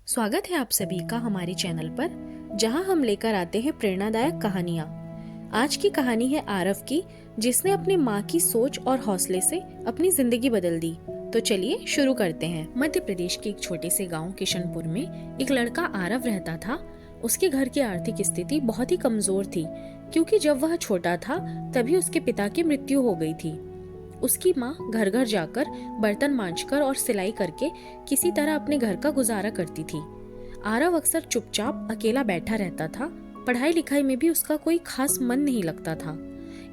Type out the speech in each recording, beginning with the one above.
स्वागत है आप सभी का हमारे चैनल पर, जहां हम लेकर आते हैं प्रेरणादायक कहानियां। आज की कहानी है आरव की, जिसने अपनी माँ की सोच और हौसले से अपनी जिंदगी बदल दी। तो चलिए शुरू करते हैं। मध्य प्रदेश के एक छोटे से गांव किशनपुर में एक लड़का आरव रहता था। उसके घर की आर्थिक स्थिति बहुत ही कमजोर थी, क्योंकि जब वह छोटा था तभी उसके पिता की मृत्यु हो गई थी। उसकी माँ घर घर जाकर बर्तन मांजकर और सिलाई करके किसी तरह अपने घर का गुजारा करती थी। आरव अक्सर चुपचाप अकेला बैठा रहता था। पढ़ाई लिखाई में भी उसका कोई खास मन नहीं लगता था।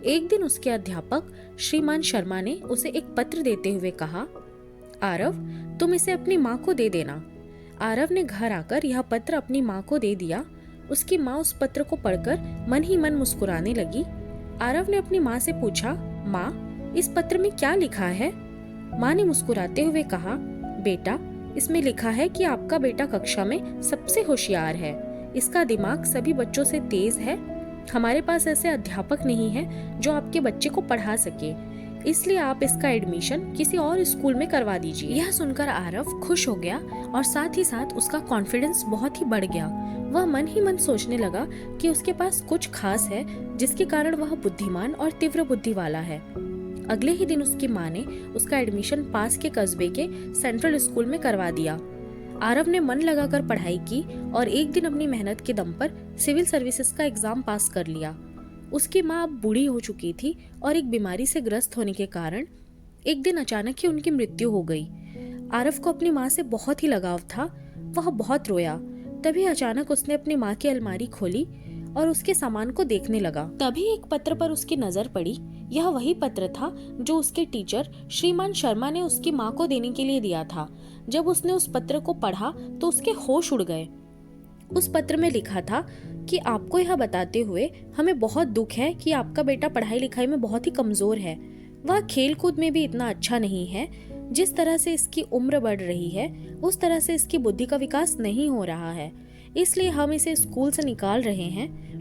एक दिन उसके अध्यापक श्रीमान शर्मा ने उसे एक पत्र देते हुए कहा, आरव, तुम इसे अपनी माँ को दे देना। आरव ने घर आकर यह पत्र अपनी माँ को दे दिया। उसकी माँ उस पत्र को पढ़कर मन ही मन मुस्कुराने लगी। आरव ने अपनी माँ से पूछा, माँ, इस पत्र में क्या लिखा है? माँ ने मुस्कुराते हुए कहा, बेटा, इसमें लिखा है कि आपका बेटा कक्षा में सबसे होशियार है। इसका दिमाग सभी बच्चों से तेज है। हमारे पास ऐसे अध्यापक नहीं है जो आपके बच्चे को पढ़ा सके, इसलिए आप इसका एडमिशन किसी और स्कूल में करवा दीजिए। यह सुनकर आरव खुश हो गया और साथ ही साथ उसका कॉन्फिडेंस बहुत ही बढ़ गया। वह मन ही मन सोचने लगा कि उसके पास कुछ खास है, जिसके कारण वह बुद्धिमान और तीव्र बुद्धि वाला है। अगले ही दिन उसकी माँ ने उसका एडमिशन पास के कस्बे के सेंट्रल स्कूल में करवा दिया। आरव ने मन लगाकर पढ़ाई की और एक दिन अपनी मेहनत के दम पर सिविल सर्विसेज का एग्जाम पास कर लिया। उसकी माँ अब बूढ़ी हो चुकी थी और एक बीमारी से ग्रस्त होने के कारण एक दिन अचानक ही उनकी मृत्यु हो गई। आरव को अपनी माँ से बहुत ही लगाव था। वह बहुत रोया। तभी अचानक उसने अपनी माँ की अलमारी खोली और उसके सामान को देखने लगा। तभी एक पत्र पर उसकी नजर पड़ी। यह वही पत्र था जो उसके टीचर श्रीमान शर्मा ने उसकी माँ को देने के लिए दिया था। जब उसने उस पत्र को पढ़ा तो उसके होश उड़ गए। उस पत्र में लिखा था कि आपको यह बताते हुए हमें बहुत दुख है कि आपका बेटा पढ़ाई लिखाई में बहुत ही कमजोर है। वह खेल कूद में भी इतना अच्छा नहीं है। जिस तरह से इसकी उम्र बढ़ रही है, उस तरह से इसकी बुद्धि का विकास नहीं हो रहा है, इसलिए हम इसे स्कूल से निकाल रहे हैं।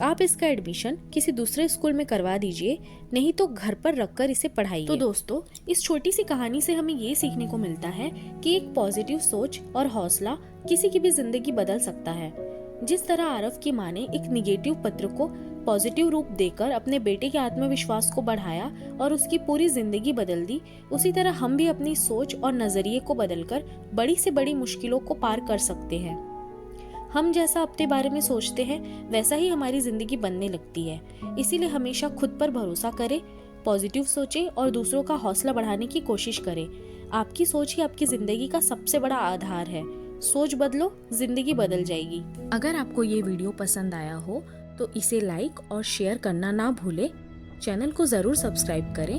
आप इसका एडमिशन किसी दूसरे स्कूल में करवा दीजिए, नहीं तो घर पर रखकर इसे पढ़ाइए। तो दोस्तों, इस छोटी सी कहानी से हमें ये सीखने को मिलता है कि एक पॉजिटिव सोच और हौसला किसी की भी जिंदगी बदल सकता है। जिस तरह आरव की माँ ने एक निगेटिव पत्र को पॉजिटिव रूप देकर अपने बेटे के आत्मविश्वास को बढ़ाया और उसकी पूरी जिंदगी बदल दी, उसी तरह हम भी अपनी सोच और नजरिए को बदलकर बड़ी से बड़ी मुश्किलों को पार कर सकते हैं। हम जैसा अपने बारे में सोचते हैं, वैसा ही हमारी जिंदगी बनने लगती है। इसीलिए हमेशा खुद पर भरोसा करें, पॉजिटिव सोचें और दूसरों का हौसला बढ़ाने की कोशिश करें। आपकी सोच ही आपकी जिंदगी का सबसे बड़ा आधार है। सोच बदलो, जिंदगी बदल जाएगी। अगर आपको ये वीडियो पसंद आया हो तो इसे लाइक और शेयर करना ना भूलें। चैनल को जरूर सब्सक्राइब करें।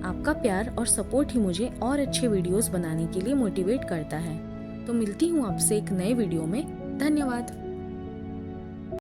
आपका प्यार और सपोर्ट ही मुझे और अच्छे वीडियोस बनाने के लिए मोटिवेट करता है। तो मिलती हूँ आपसे एक नए वीडियो में। धन्यवाद।